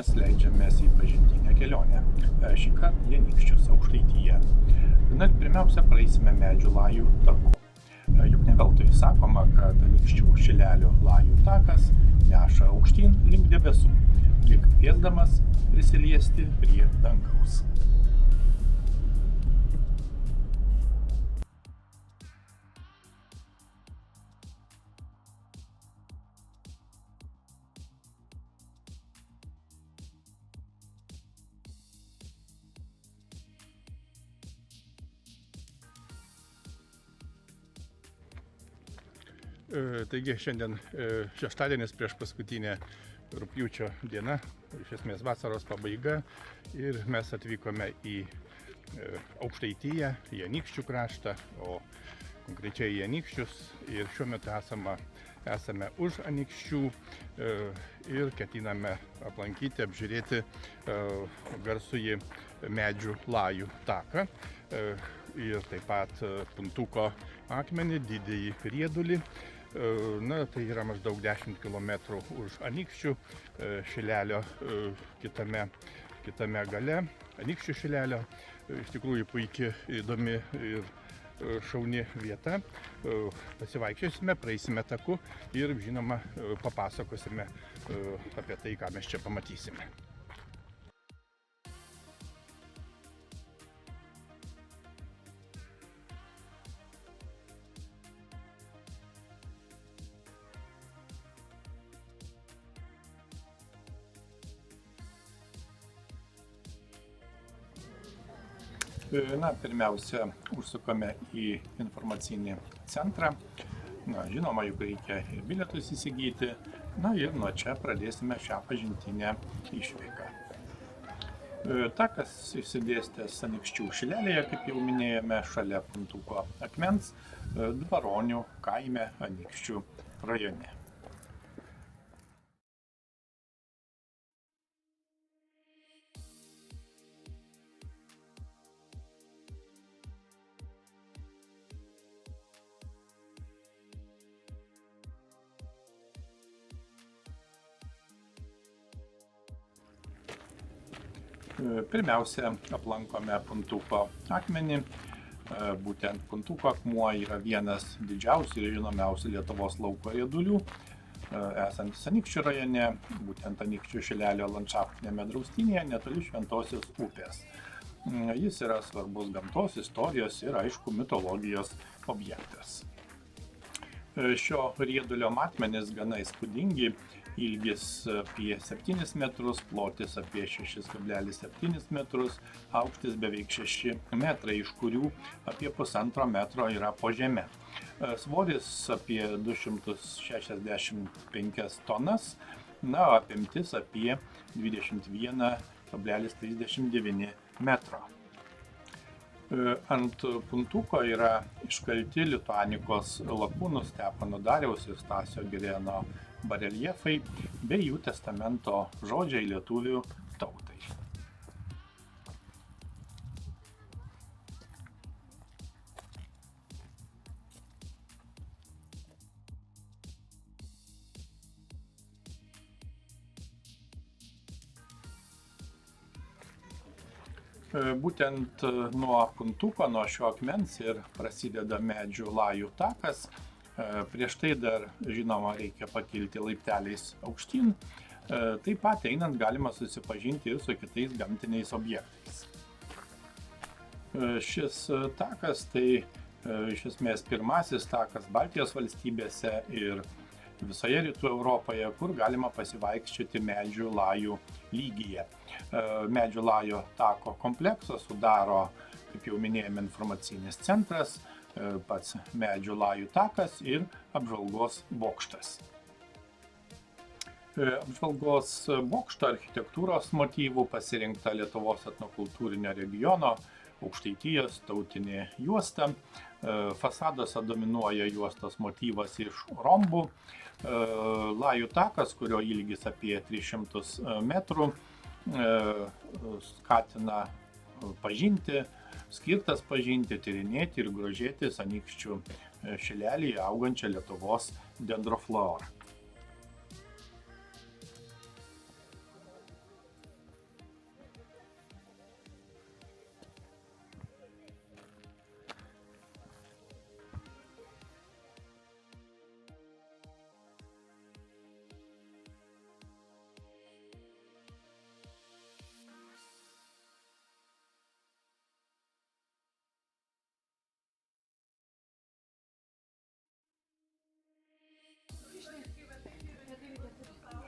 mes leidžiamės į pažintinę kelionę. Šį kartą į Anykščius, Aukštaitiją. Na ir pirmiausia, praeisime Medžių lajų taku. Juk ne veltui sakoma, kad Anykščių Šilelio lajų takas neša aukštyn link debesų, lyg kviesdamas prisiliesti prie dangaus. Taigi šiandien šeštadienis prieš paskutinę rugpjūčio diena, iš esmės vasaros pabaiga, ir mes atvykome į Aukštaitiją, į Anykščių kraštą, o konkrečiai į Anykščius, ir šiuo metu esame už Anykščių ir ketiname aplankyti, apžiūrėti garsųjį Medžių lajų taką ir taip pat Puntuko akmenį, didįjį riedulį. Na, tai yra maždaug 10 km už Anykščių, Šilelio kitame gale, Anykščių Šilelio. Iš tikrųjų puikiai įdomi ir šauni vieta. Pasivaikščiosime, praeisime taku ir, žinoma, papasakosime apie tai, ką mes čia pamatysime. Na, pirmiausia, užsukame į informacinį centrą. Na, žinoma, juk reikia ir bilietus įsigyti. Na ir nuo čia pradėsime šią pažintinę išvyką. Takas išsidėstęs Anykščių Šilelėje, kaip jau minėjome, šalia Puntuko akmens, Dvaronių kaime Anykščių rajone. Pirmiausia, aplankome Puntuko akmenį. Būtent Puntuko akmuo yra vienas didžiausių ir žinomiausių Lietuvos lauko riedulių, esantis Anykščių rajone, būtent Anykščių Šilelio landšaftinėme draustynėje netoli Šventosios upės. Jis yra svarbus gamtos, istorijos ir, aišku, mitologijos objektas. Šio riedulio matmenys gana įspūdingi. Ilgis apie 7 metrus, plotis apie 6,7 metrus, aukštis beveik 6 metrai, iš kurių apie 1,5 metro yra po žeme. Svoris apie 265 tonas, na, apimtis apie 21,39 metro. Ant Puntuko yra iškalti Lituanikos lakūnų Stepono Dariaus ir Stasio Girėno bareljefai bei jų testamento žodžiai lietuvių tautai. Būtent nuo Puntuko, nuo šio akmens ir prasideda Medžių lajų takas. Prieš tai dar, žinoma, reikia pakilti laipteliais aukštyn. Taip pat einant galima susipažinti ir su kitais gamtiniais objektais. Šis takas tai iš esmės pirmasis takas Baltijos valstybėse ir visoje rytų Europoje, kur galima pasivaikščioti Medžių lajų lygyje. Medžių lajų tako kompleksą sudaro, kaip jau minėjome, informacinis centras, pats Medžių lajų takas ir apžvalgos bokštas. Apžvalgos bokšto architektūros motyvų pasirinkta Lietuvos etnokultūrinio regiono Aukštaitijos tautinė juosta. Fasaduose dominuoja juostos motyvas iš rombų. Lajų takas, kurio ilgis apie 300 metrų, skatina pažinti, skirtas pažinti, tyrinėti ir grožėtis Anykščių Šilelėje augančią Lietuvos dendroflorą.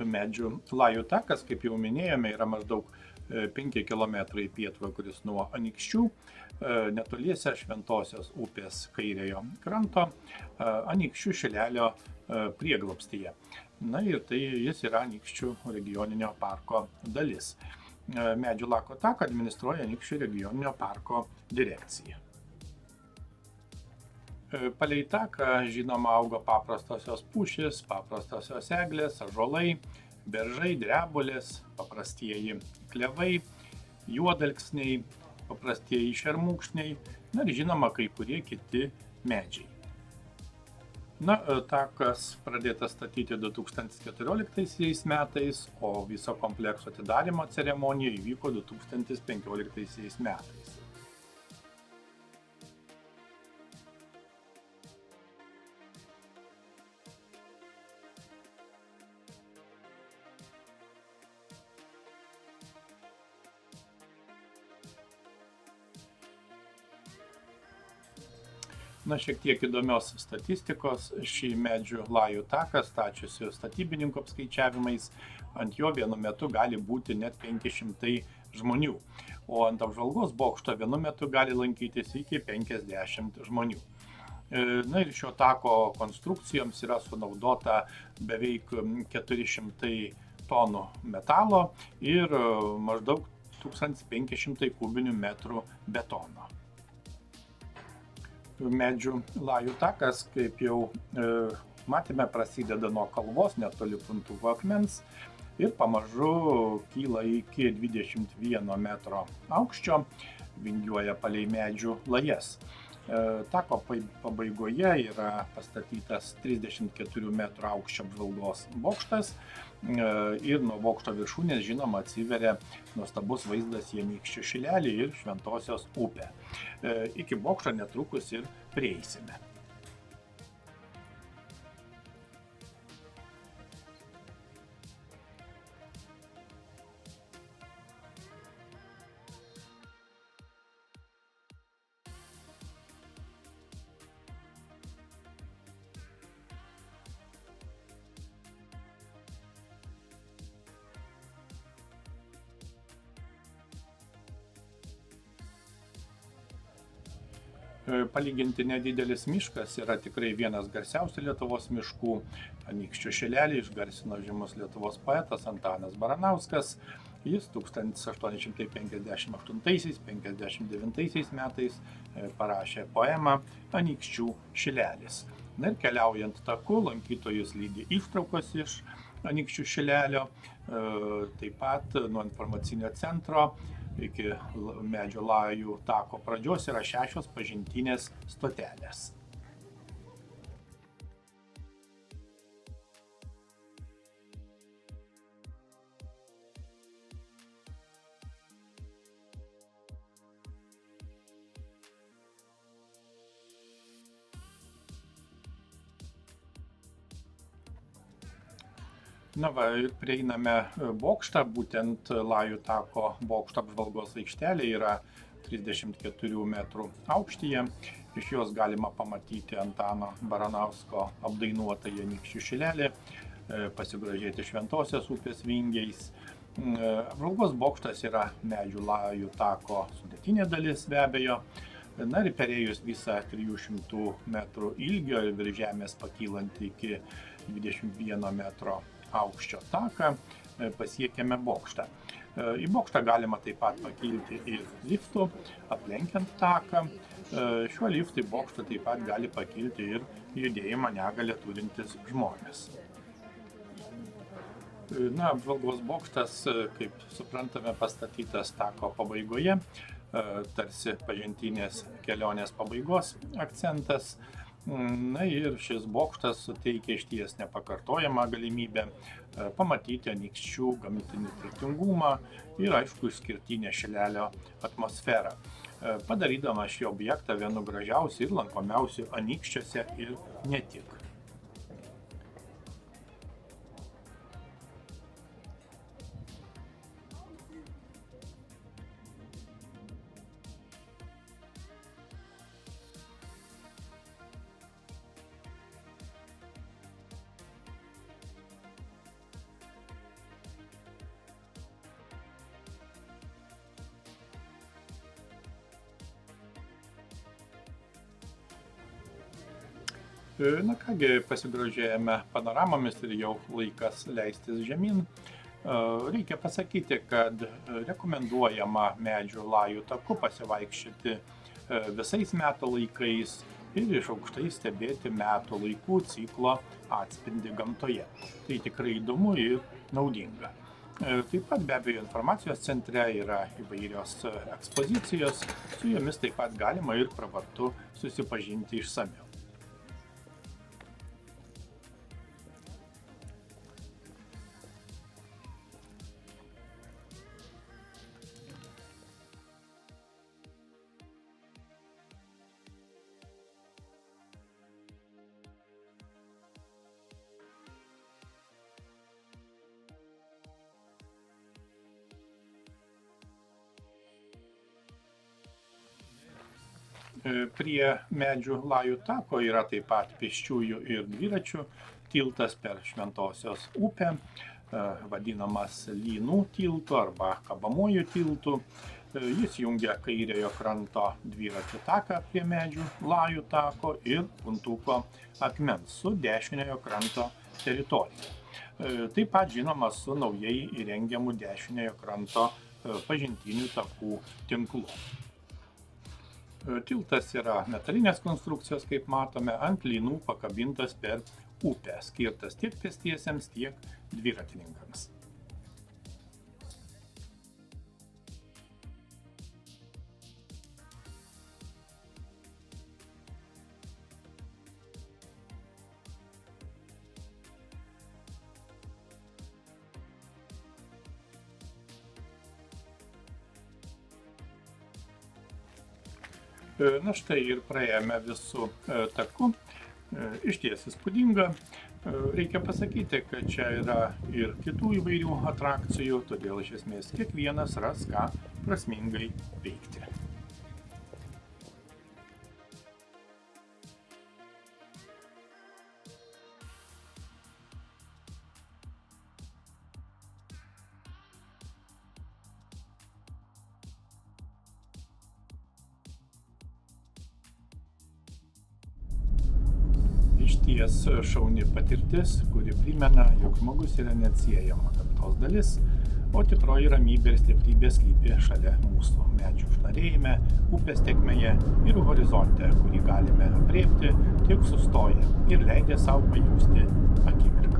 medžių lajų takas, kaip jau minėjome, yra maždaug 5 km į pietvakarius nuo Anykščių, netoliese Šventosios upės kairiojo kranto, Anykščių šilelio prieglobstyje. Na ir tai jis yra Anykščių regioninio parko dalis. Medžių lako taką administruoja Anykščių regioninio parko direkcija. Palei taką, žinoma, auga paprastosios pušys, paprastosios eglės, ąžuolai, beržai, drebolės, paprastieji klevai, juodalksniai, paprastieji šermukšniai, na ir žinoma, kai kurie kiti medžiai. Na, takas pradėtas statyti 2014 metais, o viso komplekso atidarymo ceremonija įvyko 2015 metais. Na, šiek tiek įdomios statistikos. Šį medžių lajų taką stačiusių statybininkų apskaičiavimais, ant jo vienu metu gali būti net 500 žmonių, o ant apžvalgos bokšto vienu metu gali lankytis iki 50 žmonių. Na ir šio tako konstrukcijoms yra sunaudota beveik 400 tonų metalo ir maždaug 1500 kubinių metrų betono. Medžių lajų takas, kaip jau matėme, prasideda nuo kalvos netoli Puntuko akmens ir pamažu kyla iki 21 metro aukščio, vingiuoja palei medžių lajas. Tako pabaigoje yra pastatytas 34 metrų aukščio apžvalgos bokštas ir nuo bokšto viršūnės, žinoma, atsiveria nuostabus vaizdas į Anykščių šilelį ir Šventosios upę. Iki bokšto netrukus ir prieisime. Palyginti nedidelis miškas yra tikrai vienas garsiausių Lietuvos miškų. Anykščių šilelį išgarsino žymus Lietuvos poetas Antanas Baranauskas. Jis 1858–59 metais parašė poemą Anykščių šilelis. Na ir keliaujant taku, lankytojus lydi ištraukos iš Anykščių šilelio, taip pat nuo informacinio centro iki medžių lajų tako pradžios yra 6 pažintinės stotelės. Na va, ir prieiname bokštą, būtent lajų tako bokšto apžvalgos aikštelė yra 34 metrų aukštyje. Iš jos galima pamatyti Antano Baranausko apdainuotą Anykščių šilelį, pasigrožėti Šventosios upės vingiais. Apžvalgos bokštas yra medžių lajų tako sudėtinė dalis be abejo. Na ir perėjus visą 300 metrų ilgio ir virš žemės pakylant iki 21 metro aukščio taką, pasiekėme bokštą. Į bokštą galima taip pat pakilti ir liftu, aplenkiant taką. Šiuo liftu į bokštą taip pat gali pakilti ir judėjimo negalią turintis žmonės. Na, apžvalgos bokštas, kaip suprantame, pastatytas tako pabaigoje, tarsi pažintinės kelionės pabaigos akcentas. Na ir šis bokštas suteikia išties nepakartojamą galimybę pamatyti Anykščių gamtinį turtingumą ir, aišku, išskirtinę šilelio atmosferą, padarydama šį objektą vienu gražiausių ir lankomiausių Anykščiuose ir ne tik. Na kągi, pasigrožėjame panoramomis ir jau laikas leistis žemyn. Reikia pasakyti, kad rekomenduojama medžių lajų taku pasivaikščioti visais metų laikais ir iš aukštai stebėti metų laikų ciklo atspindį gamtoje. Tai tikrai įdomu ir naudinga. Taip pat be abejo informacijos centre yra įvairios ekspozicijos, su jomis taip pat galima ir pravartu susipažinti išsamiau. Prie medžių lajų tako yra taip pat pėsčiųjų ir dviračių tiltas per Šventosios upę, vadinamas Lynų tiltu arba kabamuoju tiltu. Jis jungia kairiojo kranto dviračių taką prie medžių lajų tako ir Puntuko akmens su dešiniojo kranto teritorija. Taip pat žinoma su naujai įrengiamu dešiniojo kranto pažintinių takų tinklu. Tiltas yra metalinės konstrukcijos, kaip matome, ant lynų pakabintas per upę, skirtas tiek pėstiesiems, tiek dviratininkams. Na štai ir praėjome visų takų, išties įspūdinga. Reikia pasakyti, kad čia yra ir kitų įvairių atrakcijų, todėl iš esmės kiekvienas ras ką prasmingai veikti. Išties šauni patirtis, kuri primena, jog žmogus yra neatsiejama gamtos dalis, o tikroji ramybė ir stiprybė slypi šalia mūsų medžių šnarėjime, upės tėkmėje ir horizonte, kurį galime aprėpti tik sustoję ir leidę sau pajusti akimirką.